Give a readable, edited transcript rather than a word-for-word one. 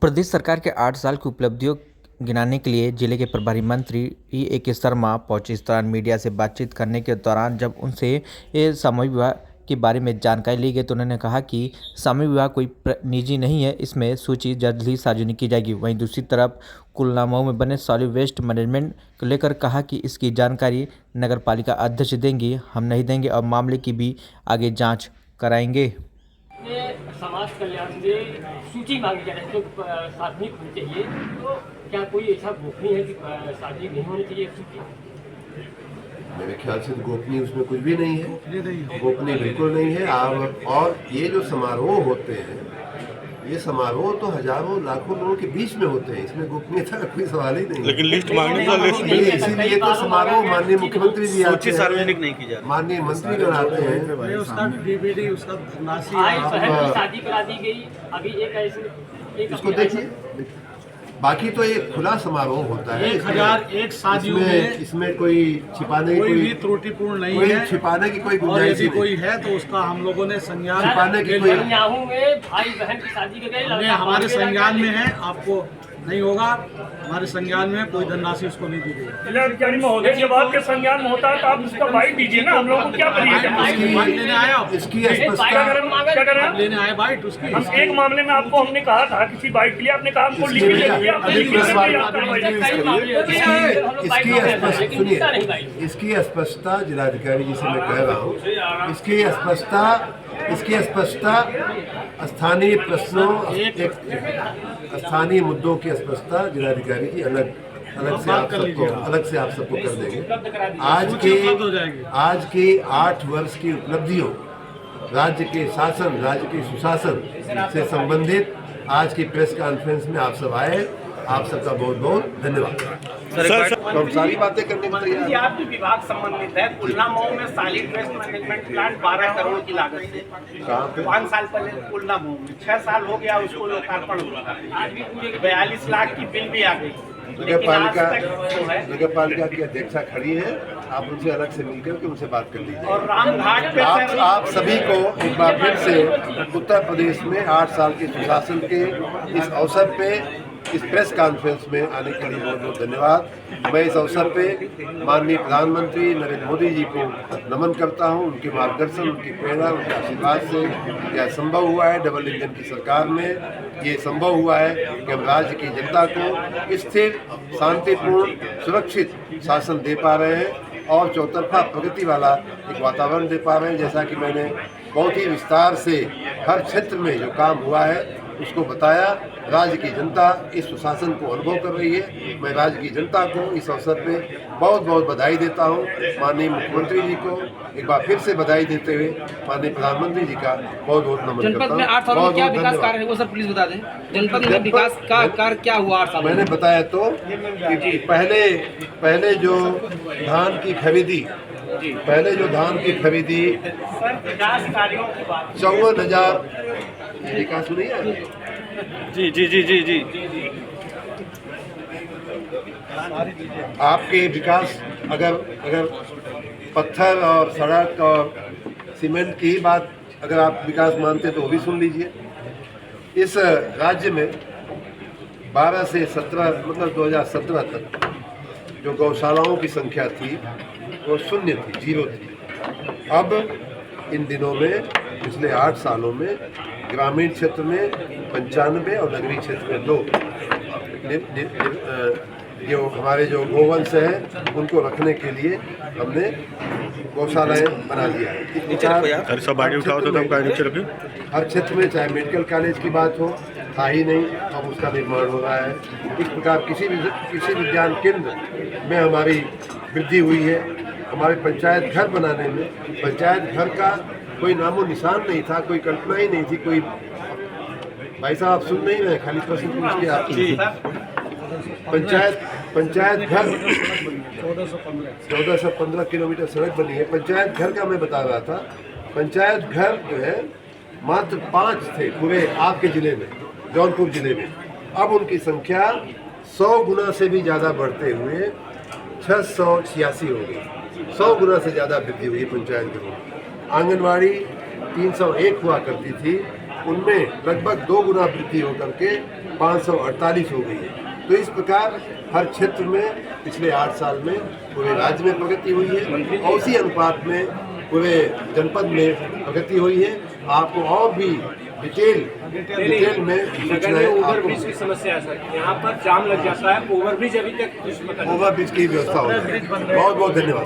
प्रदेश सरकार के 8 साल की उपलब्धियों गिनाने के लिए जिले के प्रभारी मंत्री ए.के. शर्मा पहुंचे। इस दौरान मीडिया से बातचीत करने के दौरान जब उनसे ये सामूहिक विवाह के बारे में जानकारी ली गई तो उन्होंने कहा कि सामूहिक विवाह कोई निजी नहीं है, इसमें सूची जल्द ही सार्वजनिक की जाएगी। वहीं दूसरी तरफ कुलनामऊ में बने सॉलिड वेस्ट मैनेजमेंट को लेकर कहा कि इसकी जानकारी नगर पालिका अध्यक्ष देंगी, हम नहीं देंगे और मामले की भी आगे जाँच कराएंगे। समाज कल्याण से सूची मांगी जा रही है जो सार्वजनिक होनी चाहिए, तो क्या कोई ऐसा गोपनीय है कि सार्वजनिक नहीं होनी चाहिए सूची? मेरे ख्याल से तो गोपनीय उसमें कुछ भी नहीं है, गोपनीय बिल्कुल नहीं है। और ये जो समारोह होते हैं, ये समारोह तो हजारों लाखों लोगों के बीच में होते हैं, इसमें गोपनीयता का कोई सवाल ही नहीं। लेकिन लिस्ट मांगने का लिस्ट मिल गई, इसीलिए तो समारोह माननीय मुख्यमंत्री जी आते हैं, सार्वजनिक नहीं की जाती, माननीय मंत्रीगण आते हैं। उसका डीवीडी उसका शादी करा दी गई, अभी एक ऐसे इसको देखिए, बाकी तो एक खुला समारोह होता है। 1001 शादियों में इसमें कोई छिपाने कोई भी त्रुटिपूर्ण नहीं है, छिपाने की कोई और गुंजाइश यदि नहीं। कोई है तो उसका हम लोगों ने संज्ञान छिपाने की ले कोई लिया। में भाई बहन की शादी के गए, हमने हमारे संज्ञान में है, आपको नहीं होगा, हमारे संज्ञान में कोई धनराशि उसको नहीं दी गई। जिला अधिकारी महोदय, जब आपके संज्ञान में होता है तो आप उसका बाइट दीजिए ना, हम लोगों को क्या करिए? बाइट लेने आया, इसकी स्पष्टता क्या कर रहे हैं? लेने आए बाइट उसकी। हम एक मामले में आपको हमने कहा था किसी बाइट के लिए, आपने कहा हमको लिख के दीजिए, आपने लिख के दिया, आपका बाइट। इसकी स्पष्टता जिलाधिकारी जी से मैं कह रहा हूँ, इसकी स्पष्टता स्थानीय प्रश्नों, स्थानीय मुद्दों की स्पष्टता जिलाधिकारी जी अलग से आप सबको कर देंगे। आज के 8 वर्ष की उपलब्धियों, राज्य के शासन, राज्य के सुशासन से संबंधित आज की प्रेस कॉन्फ्रेंस में आप सब आए, आप सबका बहुत बहुत धन्यवाद। तो सारी बातें करने में तैयार। आपके विभाग संबंधित है, कुलनामऊ में solid waste management plant 12 crore की लागत से, कहाँ पे? 5 साल पहले कुलनामऊ में, 6 साल हो गया उसको लोकार्पण हुआ, आज भी पूरे 42 लाख की बिल भी आ गई। नगर पालिका की अध्यक्षा खड़ी है, आप उनसे अलग से मिलकर के उनसे बात कर लीजिए। और रामघाट पे आप सभी को एक बार फिर से उत्तर प्रदेश में 8 साल के सुशासन के इस अवसर पे, इस प्रेस कॉन्फ्रेंस में आने के लिए बहुत बहुत धन्यवाद। मैं इस अवसर पे माननीय प्रधानमंत्री नरेंद्र मोदी जी को नमन करता हूं। उनके मार्गदर्शन, उनकी प्रेरणा, उनके आशीर्वाद से यह संभव हुआ है। डबल इंजन की सरकार में ये संभव हुआ है कि हम राज्य की जनता को स्थिर, शांतिपूर्ण, सुरक्षित शासन दे पा रहे हैं और चौतरफा प्रगति वाला एक वातावरण दे पा रहे हैं। जैसा कि मैंने बहुत ही विस्तार से हर क्षेत्र में जो काम हुआ है उसको बताया। राज्य की जनता इस सुशासन को अनुभव कर रही है। मैं राज्य की जनता को इस अवसर पे बहुत बहुत बधाई देता हूं। माननीय मुख्यमंत्री जी को एक बार फिर से बधाई देते हुए माननीय प्रधानमंत्री जी का बहुत बहुत नमन करता हूं। जनपद में 8 सालों में क्या विकास कार्य है वो सर प्लीज बता दें। जनपद में विकास का कार्य क्या हुआ 8 सालों में? मैंने बताया तो कि पहले जो धान की खरीदी, विकास कार्यों की बात 54,000 विकास नहीं है। जी आपके विकास अगर पत्थर और सड़क और सीमेंट की ही बात अगर आप विकास मानते तो वो भी सुन लीजिए। इस राज्य में 12 से 17 मतलब 2017 तक जो गौशालाओं की संख्या थी वो 0 थी, 0 थी। अब इन दिनों में, पिछले 8 सालों में ग्रामीण क्षेत्र में 95 और नगरीय क्षेत्र में 2 जो हमारे जो गोवंश हैं उनको रखने के लिए हमने गौशालाएं बना दिया है। हर क्षेत्र में, चाहे मेडिकल कॉलेज की बात हो, था ही नहीं, अब उसका निर्माण हो रहा है। इस प्रकार किसी विज्ञान केंद्र में हमारी वृद्धि हुई है। हमारे पंचायत घर बनाने में, पंचायत घर का कोई नामो निशान नहीं था, कोई कल्पना ही नहीं थी। कोई भाई साहब आप सुन नहीं रहे, खाली प्रश्न पूछ के आप पंचायत घर 1415 किलोमीटर सड़क बनी है। पंचायत घर का मैं बता रहा था, पंचायत घर जो है मात्र 5 थे पूरे आपके जिले में, जौनपुर जिले में। अब उनकी संख्या 100 गुना से भी ज़्यादा बढ़ते हुए 686 हो गई। 100 गुना से ज़्यादा वृद्धि हुई पंचायत घरों। आंगनवाड़ी 301 हुआ करती थी, उनमें लगभग 2 गुना वृद्धि होकर के 548 हो गई है। तो इस प्रकार हर क्षेत्र में पिछले 8 साल में पूरे राज्य में प्रगति हुई है और उसी अनुपात में पूरे जनपद में प्रगति हुई है। आपको और भी डिटेल में ओवरब्रिज की समस्या है सर, यहाँ पर जाम लग जाता है। ओवरब्रिज अभी तक ओवरब्रिज की व्यवस्था हो रही है। बहुत बहुत धन्यवाद।